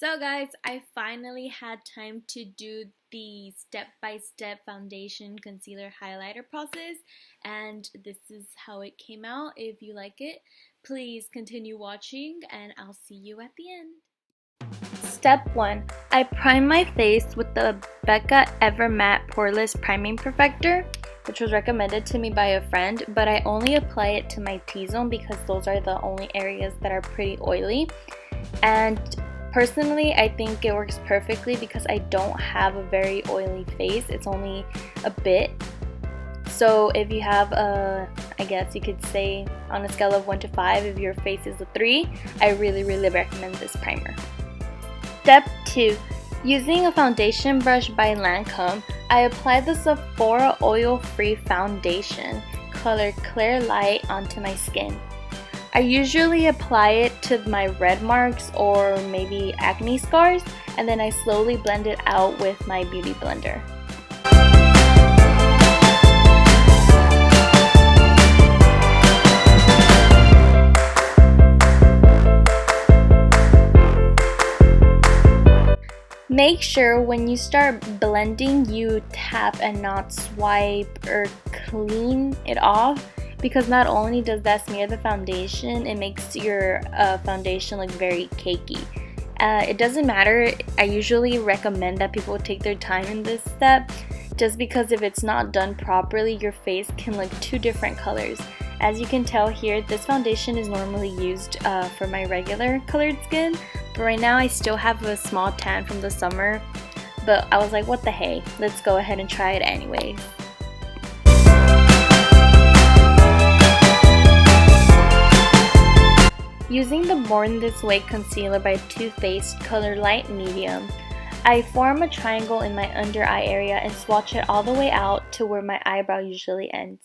So guys, I finally had time to do the step-by-step foundation concealer highlighter process, and this is how it came out. If you like it, please continue watching and I'll see you at the end. Step 1. I prime my face with the Becca Ever Matte Poreless Priming Perfector, which was recommended to me by a friend, but I only apply it to my T-zone because those are the only areas that are pretty oily. And personally, I think it works perfectly because I don't have a very oily face. It's only a bit. So if you have I guess you could say on a scale of 1 to 5, if your face is a 3, I really recommend this primer. Step 2. Using a foundation brush by Lancome, I apply the Sephora oil-free foundation, color Clear Light, onto my skin. I usually apply it to my red marks or maybe acne scars, and then I slowly blend it out with my beauty blender. Make sure when you start blending, you tap and not swipe or clean it off, because not only does that smear the foundation, it makes your foundation look very cakey. It doesn't matter. I usually recommend that people take their time in this step, just because if it's not done properly, your face can look two different colors. As you can tell here, this foundation is normally used for my regular colored skin, but right now I still have a small tan from the summer, but I was like, what the hey, let's go ahead and try it anyways. Using the Born This Way concealer by Too Faced color light medium, I form a triangle in my under eye area and swatch it all the way out to where my eyebrow usually ends.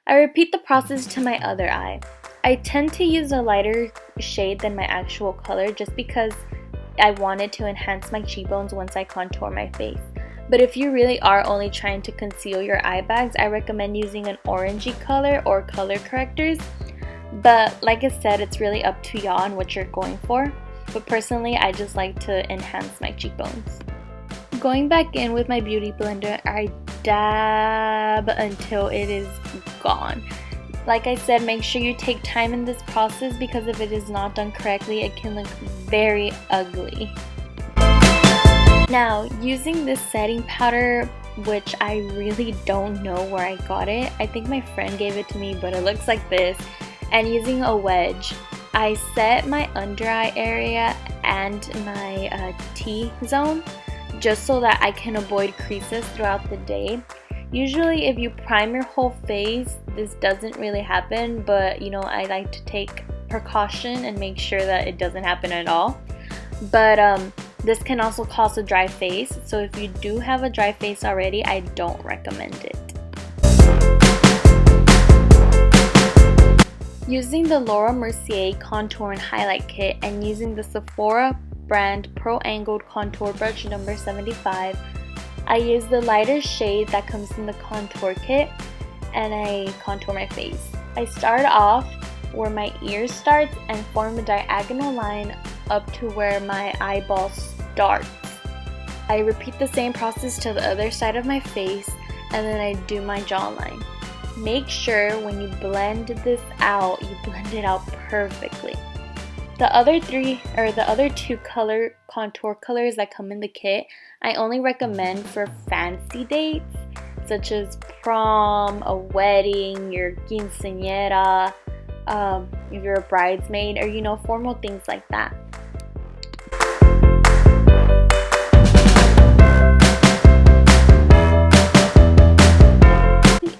I repeat the process to my other eye. I tend to use a lighter shade than my actual color just because I wanted to enhance my cheekbones once I contour my face. But if you really are only trying to conceal your eye bags, I recommend using an orangey color or color correctors. But like I said, it's really up to y'all on what you're going for. But personally, I just like to enhance my cheekbones. Going back in with my beauty blender, I dab until it is gone. Like I said, make sure you take time in this process because if it is not done correctly, it can look very ugly. Now, using this setting powder, which I really don't know where I got it. I think my friend gave it to me, but it looks like this. And using a wedge, I set my under eye area and my T-zone just so that I can avoid creases throughout the day. Usually if you prime your whole face, this doesn't really happen, but you know, I like to take precaution and make sure that it doesn't happen at all. But this can also cause a dry face, so if you do have a dry face already, I don't recommend it. Using the lauramercier contour and highlight kit and using the Sephora brand Pro Angled Contour Brush number 75, I use the lighter shade that comes in the contour kit and I contour my face. I start off where my ear starts and form a diagonal line up to where my eyeball starts. I repeat the same process to the other side of my face and then I do my jawline. Make sure when you blend this out, you blend it out perfectly. The other two color contour colors that come in the kit, I only recommend for fancy dates, such as prom, a wedding, your quinceañera, if you're a bridesmaid, or you know, formal things like that.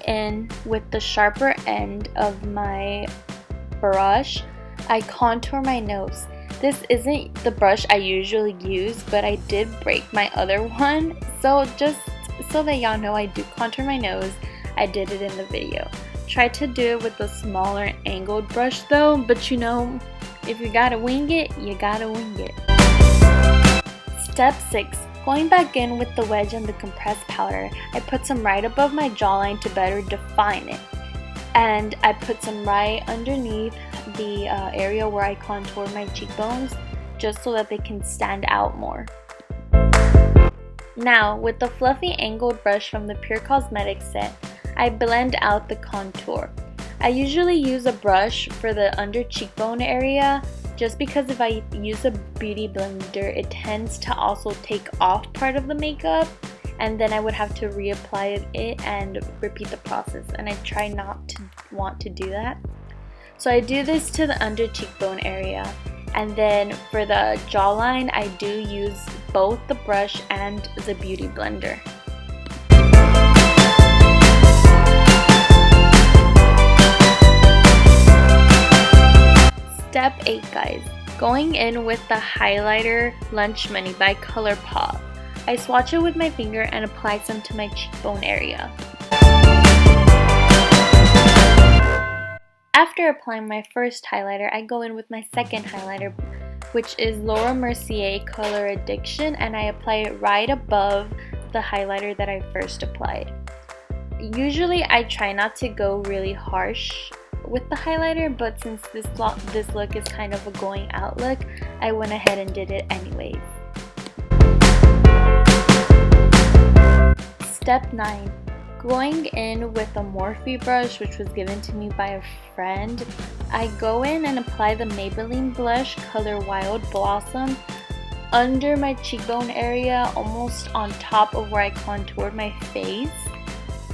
In with the sharper end of my brush, I contour my nose. This isn't the brush I usually use, but I did break my other one, so just so that y'all know I do contour my nose, I did it in the video. Try to do it with a smaller angled brush though, but you know, if you gotta wing it, you gotta wing it. Step 6. Going back in with the wedge and the compressed powder, I put some right above my jawline to better define it. And I put some right underneath the area where I contour my cheekbones just so that they can stand out more. Now, with the fluffy angled brush from the Pure Cosmetics set, I blend out the contour. I usually use a brush for the under cheekbone area, just because if I use a beauty blender, it tends to also take off part of the makeup, and then I would have to reapply it and repeat the process, and I try not to want to do that. So I do this to the under cheekbone area, and then for the jawline, I do use both the brush and the beauty blender. Step 8, guys. Going in with the highlighter Lunch Money by ColourPop. I swatch it with my finger and apply some to my cheekbone area. After applying my first highlighter, I go in with my second highlighter, which is Laura Mercier Color Addiction, and I apply it right above the highlighter that I first applied. Usually I try not to go really harsh with the highlighter, but since this look is kind of a going out look, I went ahead and did it anyways. Step 9. Going in with a Morphe brush, which was given to me by a friend, I go in and apply the Maybelline blush color Wild Blossom under my cheekbone area, almost on top of where I contoured my face.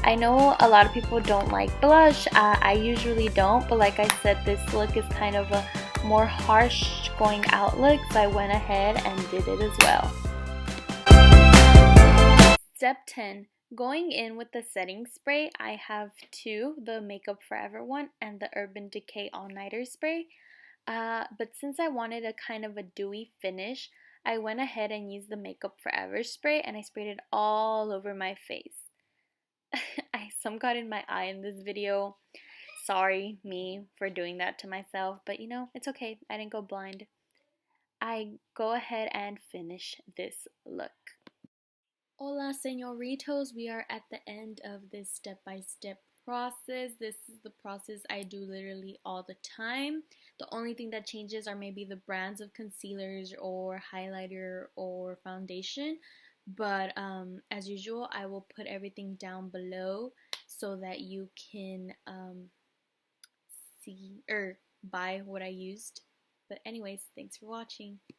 I know a lot of people don't like blush. I usually don't, but like I said, this look is kind of a more harsh going out look, so I went ahead and did it as well. Step 10. Going in with the setting spray, I have two, the Makeup Forever one and the Urban Decay All Nighter spray. But since I wanted a kind of a dewy finish, I went ahead and used the Makeup Forever spray and I sprayed it all over my face. Some got in my eye in this video. Sorry, me, for doing that to myself, but you know, it's okay. I didn't go blind. I go ahead and finish this look. Hola, señoritos. We are at the end of this step-by-step process. This is the process I do literally all the time. The only thing that changes are maybe the brands of concealers or highlighter or foundation. But as usual, I will put everything down below so that you can see or buy what I used. But anyways, thanks for watching.